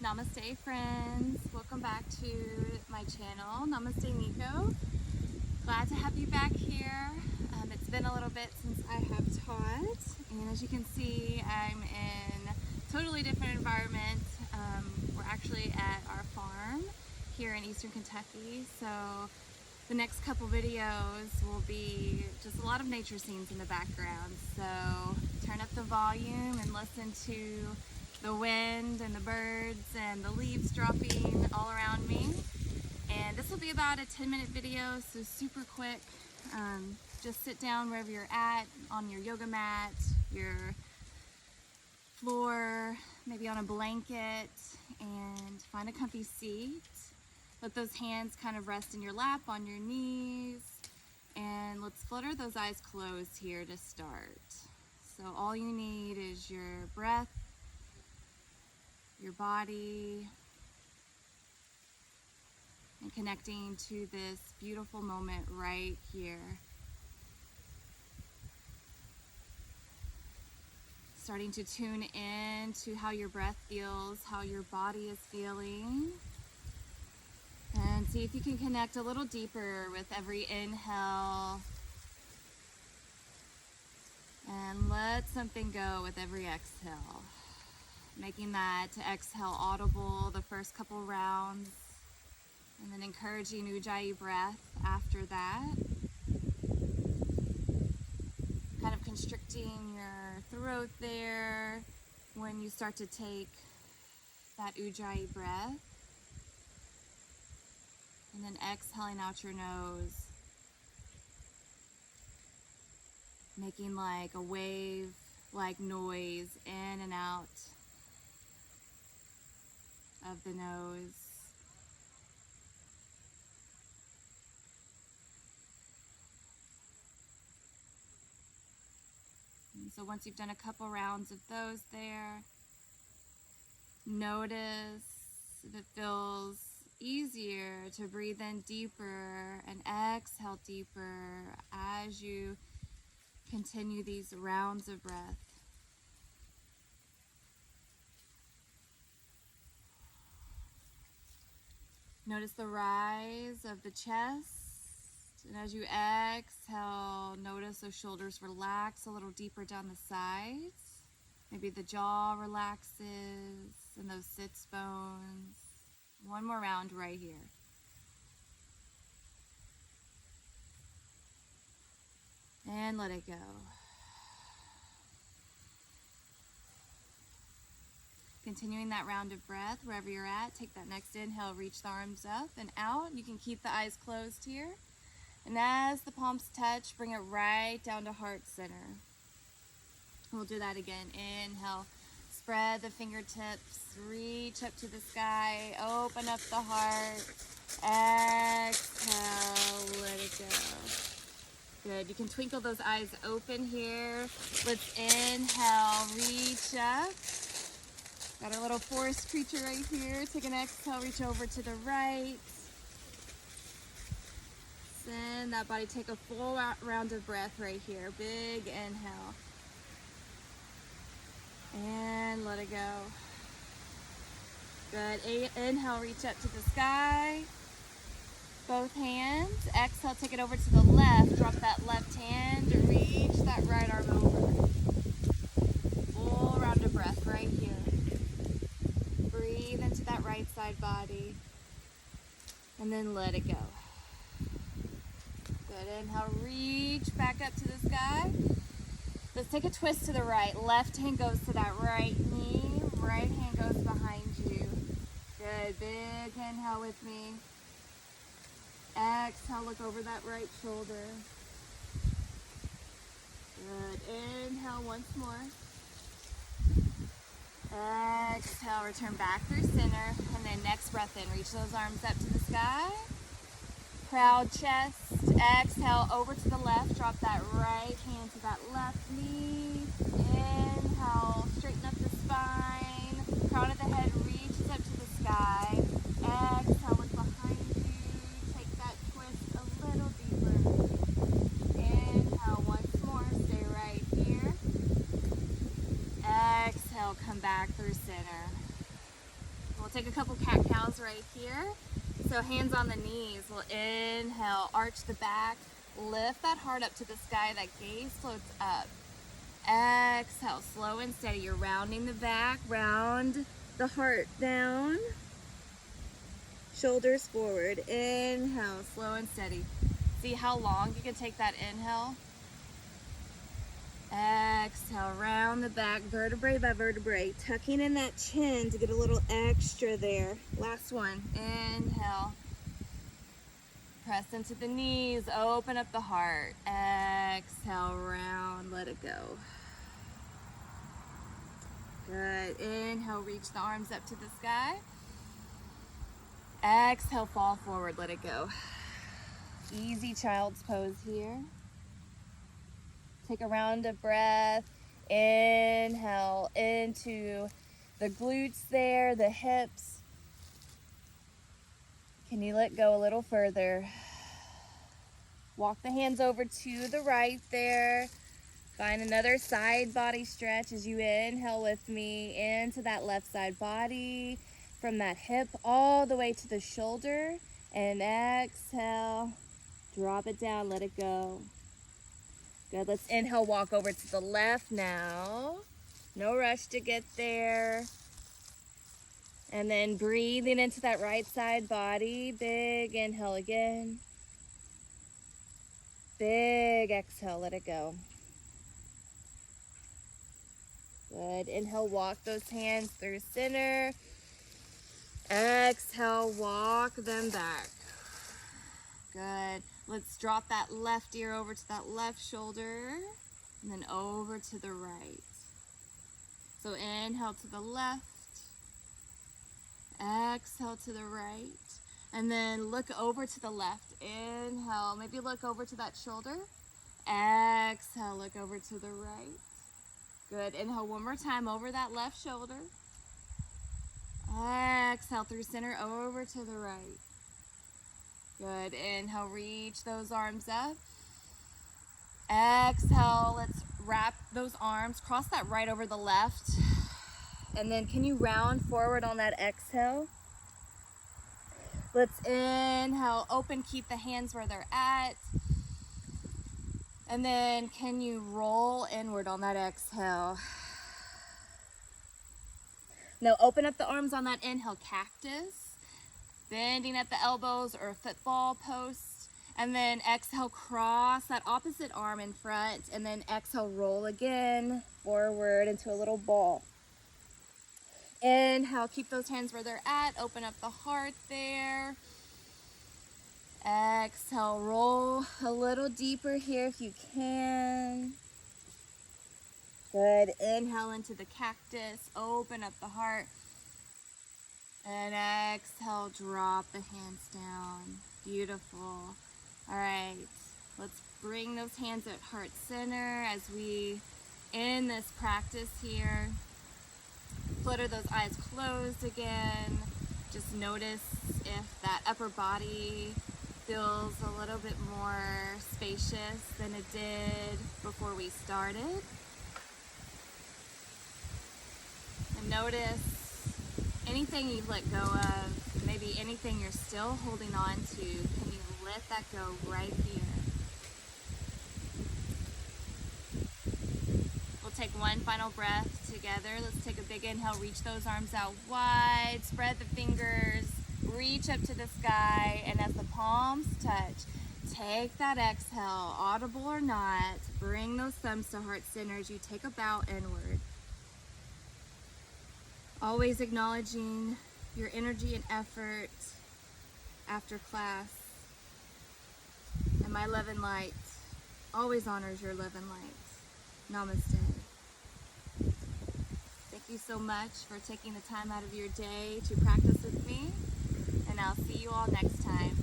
Namaste friends, welcome back to my channel. Namaste Nico. Glad to have you back here. It's been a little bit since I have taught, and as you can see I'm in a totally different environment. We're actually at our farm here in Eastern Kentucky, so the next couple videos will be just a lot of nature scenes in the background. So turn up the volume and listen to the wind and the birds and the leaves dropping all around me. And this will be about a 10-minute video, so super quick. Just sit down wherever you're at, on your yoga mat, your floor, maybe on a blanket, and find a comfy seat. Let those hands kind of rest in your lap, on your knees, and let's flutter those eyes closed here to start. So all you need is your breath, your body, and connecting to this beautiful moment right here. Starting to tune in to how your breath feels, how your body is feeling. And see if you can connect a little deeper with every inhale. And let something go with every exhale. Making that exhale audible the first couple rounds. And then encouraging Ujjayi breath after that. Kind of constricting your throat there when you start to take that Ujjayi breath. And then exhaling out your nose. Making like a wave-like noise in and out of the nose. And so once you've done a couple rounds of those there, notice if it feels easier to breathe in deeper and exhale deeper as you continue these rounds of breath. Notice the rise of the chest, and as you exhale, notice those shoulders relax a little deeper down the sides. Maybe the jaw relaxes and those sits bones. One more round right here. And let it go. Continuing that round of breath wherever you're at. Take that next inhale, reach the arms up and out. You can keep the eyes closed here. And as the palms touch, bring it right down to heart center. We'll do that again. Inhale, spread the fingertips, reach up to the sky, open up the heart. Exhale, let it go. Good. You can twinkle those eyes open here. Let's inhale, reach up. Got our little forest creature right here. Take an exhale, reach over to the right. Send that body, take a full round of breath right here. Big inhale. And let it go. Good. Inhale, reach up to the sky. Both hands. Exhale, take it over to the left. Drop that left hand. Reach that right arm over. Full round of breath right here. Breathe into that right side body. And then let it go. Good. Inhale, reach back up to the sky. Let's take a twist to the right. Left hand goes to that right knee. Right hand goes behind you. Good. Big inhale with me. Exhale, look over that right shoulder. Good. Inhale once more. Exhale, return back through center. And then next breath in, reach those arms up to the sky. Proud chest. Exhale, over to the left. Drop that right hand to that left knee. Inhale, straighten up the spine. Crown of the head reaches up to the sky. Exhale, look behind you. Take that twist a little deeper. Inhale once more. Stay right here. Exhale, come back through center. We'll take a couple cat-cows right here. So hands on the knees. We'll inhale, arch the back, lift that heart up to the sky, that gaze floats up. Exhale, slow and steady. You're rounding the back, round the heart down. Shoulders forward. Inhale, slow and steady. See how long you can take that inhale. Exhale, round the back, vertebrae by vertebrae. Tucking in that chin to get a little extra there. Last one. Inhale. Press into the knees, open up the heart. Exhale, round, let it go. Good. Inhale, reach the arms up to the sky. Exhale, fall forward, let it go. Easy child's pose here. Take a round of breath. Inhale into the glutes there, the hips. Can you let go a little further? Walk the hands over to the right there. Find another side body stretch as you inhale with me into that left side body. From that hip all the way to the shoulder. And exhale, drop it down, let it go. Good, let's inhale, walk over to the left now. No rush to get there. And then breathing into that right side body. Big inhale again. Big exhale, let it go. Good, inhale, walk those hands through center. Exhale, walk them back. Good. Let's drop that left ear over to that left shoulder and then over to the right. So inhale to the left, exhale to the right, and then look over to the left. Inhale, maybe look over to that shoulder. Exhale, look over to the right. Good. Inhale one more time over that left shoulder. Exhale through center over to the right. Good. Inhale, reach those arms up. Exhale, let's wrap those arms, cross that right over the left. And then can you round forward on that exhale? Let's inhale, open, keep the hands where they're at. And then can you roll inward on that exhale? Now open up the arms on that inhale, cactus. Bending at the elbows or a football post. And then exhale, cross that opposite arm in front. And then exhale, roll again forward into a little ball. Inhale, keep those hands where they're at. Open up the heart there. Exhale, roll a little deeper here if you can. Good. Inhale into the cactus. Open up the heart. And exhale, drop the hands down. Beautiful. All right, let's bring those hands at heart center as we end this practice here. Flutter those eyes closed again. Just notice if that upper body feels a little bit more spacious than it did before we started. And notice anything you've let go of, maybe anything you're still holding on to, can you let that go right here? We'll take one final breath together. Let's take a big inhale, reach those arms out wide, spread the fingers, reach up to the sky, and as the palms touch, take that exhale, audible or not, bring those thumbs to heart center as you take a bow inward. Always acknowledging your energy and effort after class. And my love and light always honors your love and light. Namaste. Thank you so much for taking the time out of your day to practice with me. And I'll see you all next time.